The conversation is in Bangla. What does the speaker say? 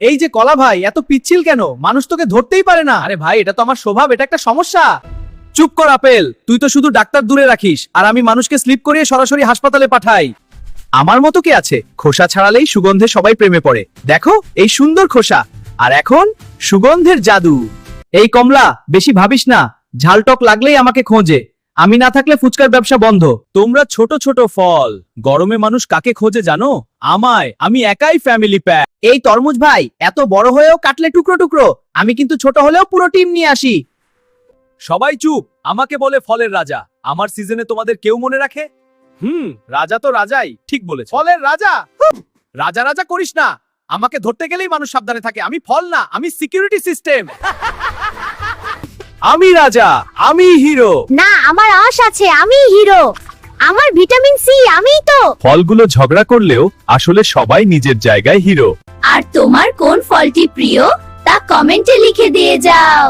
এই যে কলা ভাই, এত পিচ্ছিল কেন? মানুষ তোকে ধরতেই পারে না। আরে ভাই, এটা তো আমার স্বভাব, এটা একটা সমস্যা। চুপ কর আপেল, তুই তো শুধু ডাক্তার দূরে রাখিস, আর আমি মানুষকে স্লিপ করিয়ে সরাসরি হাসপাতালে পাঠাই। আমার মতো কে আছে? খোসা ছাড়ালেই সুগন্ধে সবাই প্রেমে পড়ে। দেখো এই সুন্দর খোসা, আর এখন সুগন্ধের জাদু। এই কমলা, বেশি ভাবিস না, ঝালটক লাগলেই আমাকে খোঁজে। আমি না থাকলে ফুচকার ব্যবসা বন্ধ। তোমরা ছোট ছোট ফল, গরমে মানুষ কাকে খোঁজে জানো? আমায়। আমি একাই ফ্যামিলি প্যাক। এই তরমুজ ভাই, এত বড় হয়েও কাটলে টুকরো টুকরো। আমি কিন্তু ছোট হলেও পুরো টিম নিয়ে আসি। সবাই চুপ, আমাকে বলে ফলের রাজা। আমার সিজনে তোমাদের কেউ মনে রাখে? রাজা তো রাজাই, ঠিক বলেছ। ফলের রাজা? রাজা রাজা করিস না, আমাকে ধরতে গেলেই মানুষ সাবধানে থাকে। আমি ফল না, আমি সিকিউরিটি সিস্টেম। আমি রাজা, আমি হিরো। না, আমার আশ আছে, আমি হিরো। আমার ভিটামিন সি, আমিই তো। ফলগুলো ঝগড়া করলেও আসলে সবাই নিজের জায়গায় হিরো। আর তোমার কোন ফলটি প্রিয় তা কমেন্টে লিখে দিয়ে যাও।